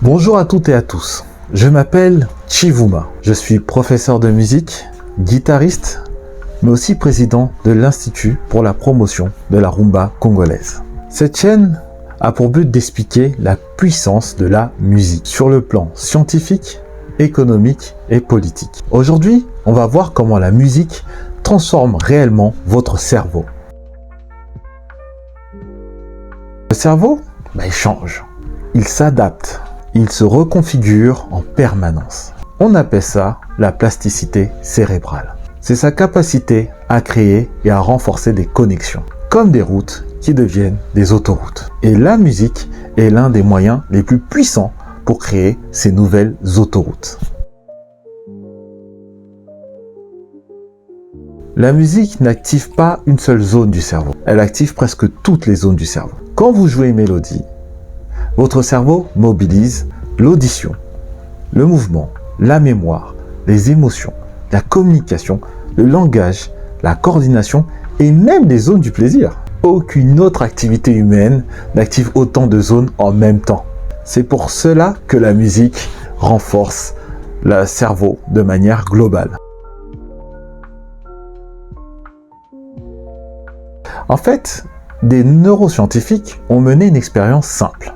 Bonjour à toutes et à tous, je m'appelle Chivuma, je suis professeur de musique, guitariste, mais aussi président de l'Institut pour la promotion de la rumba congolaise. Cette chaîne a pour but d'expliquer la puissance de la musique sur le plan scientifique, économique et politique. Aujourd'hui, on va voir comment la musique transforme réellement votre cerveau. Le cerveau, il change, il s'adapte. Il se reconfigure en permanence. On appelle ça la plasticité cérébrale. C'est sa capacité à créer et à renforcer des connexions, comme des routes qui deviennent des autoroutes. Et la musique est l'un des moyens les plus puissants pour créer ces nouvelles autoroutes. La musique n'active pas une seule zone du cerveau. Elle active presque toutes les zones du cerveau. Quand vous jouez une mélodie, votre cerveau mobilise l'audition, le mouvement, la mémoire, les émotions, la communication, le langage, la coordination et même les zones du plaisir. Aucune autre activité humaine n'active autant de zones en même temps. C'est pour cela que la musique renforce le cerveau de manière globale. En fait, des neuroscientifiques ont mené une expérience simple.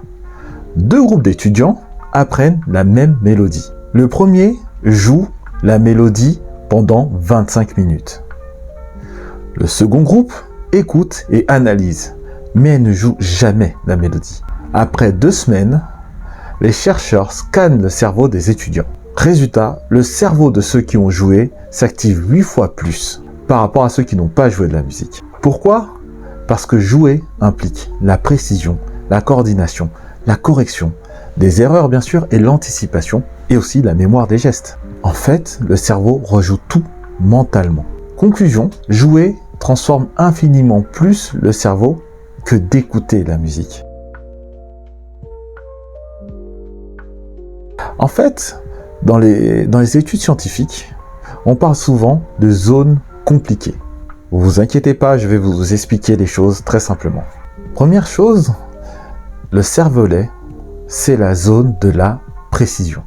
Deux groupes d'étudiants apprennent la même mélodie. Le premier joue la mélodie pendant 25 minutes. Le second groupe écoute et analyse, mais ne joue jamais la mélodie. Après 2 semaines, les chercheurs scannent le cerveau des étudiants. Résultat, le cerveau de ceux qui ont joué s'active 8 fois plus par rapport à ceux qui n'ont pas joué de la musique. Pourquoi ? Parce que jouer implique la précision, la coordination, la correction, des erreurs bien sûr et l'anticipation et aussi la mémoire des gestes. En fait, le cerveau rejoue tout mentalement. Conclusion, jouer transforme infiniment plus le cerveau que d'écouter la musique. En fait, dans les études scientifiques, on parle souvent de zones compliquées. Ne vous inquiétez pas, je vais vous expliquer les choses très simplement. Première chose, le cervelet, c'est la zone de la précision.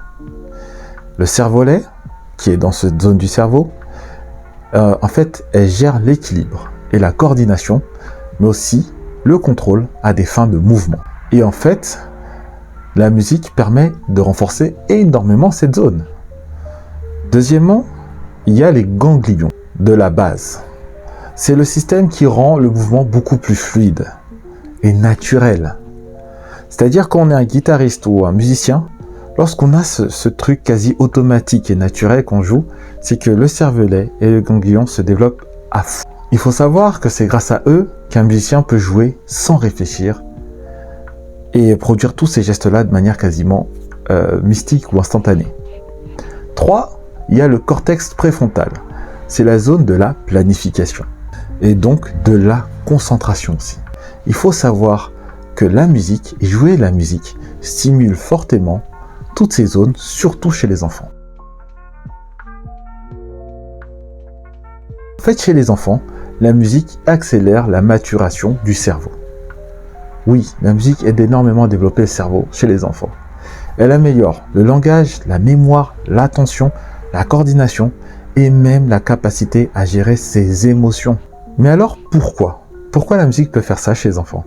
Le cervelet, qui est dans cette zone du cerveau, en fait, elle gère l'équilibre et la coordination, mais aussi le contrôle à des fins de mouvement. Et en fait, la musique permet de renforcer énormément cette zone. Deuxièmement, il y a les ganglions de la base. C'est le système qui rend le mouvement beaucoup plus fluide et naturel. C'est-à-dire quand on est un guitariste ou un musicien, lorsqu'on a ce truc quasi automatique et naturel qu'on joue, c'est que le cervelet et le ganglion se développent à fond. Il faut savoir que c'est grâce à eux qu'un musicien peut jouer sans réfléchir et produire tous ces gestes-là de manière quasiment mystique ou instantanée. 3, il y a le cortex préfrontal. C'est la zone de la planification et donc de la concentration aussi. Il faut savoir que la musique et jouer la musique stimule fortement toutes ces zones, surtout chez les enfants. En fait, chez les enfants, la musique accélère la maturation du cerveau. Oui, la musique aide énormément à développer le cerveau chez les enfants. Elle améliore le langage, la mémoire, l'attention, la coordination et même la capacité à gérer ses émotions. Mais alors pourquoi ? Pourquoi la musique peut faire ça chez les enfants ?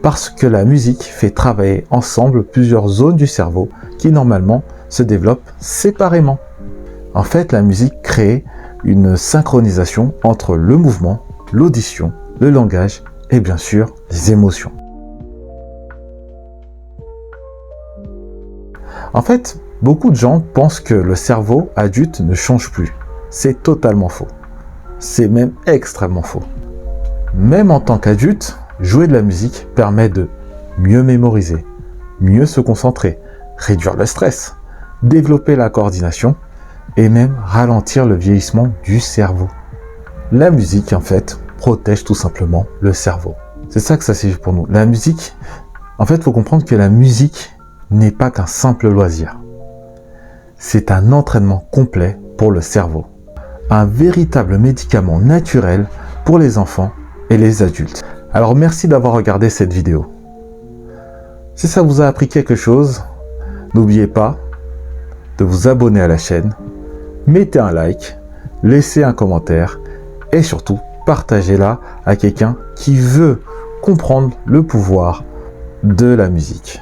Parce que la musique fait travailler ensemble plusieurs zones du cerveau qui normalement se développent séparément. En fait, la musique crée une synchronisation entre le mouvement, l'audition, le langage et bien sûr les émotions. En fait, beaucoup de gens pensent que le cerveau adulte ne change plus. C'est totalement faux. C'est même extrêmement faux. Même en tant qu'adulte, jouer de la musique permet de mieux mémoriser, mieux se concentrer, réduire le stress, développer la coordination et même ralentir le vieillissement du cerveau. La musique, en fait, protège tout simplement le cerveau. C'est ça que ça signifie pour nous. La musique, en fait, il faut comprendre que la musique n'est pas qu'un simple loisir. C'est un entraînement complet pour le cerveau. Un véritable médicament naturel pour les enfants et les adultes. Alors merci d'avoir regardé cette vidéo. Si ça vous a appris quelque chose, N'oubliez pas de vous abonner à la chaîne, mettez un like, laissez un commentaire et surtout partagez-la à quelqu'un qui veut comprendre le pouvoir de la musique.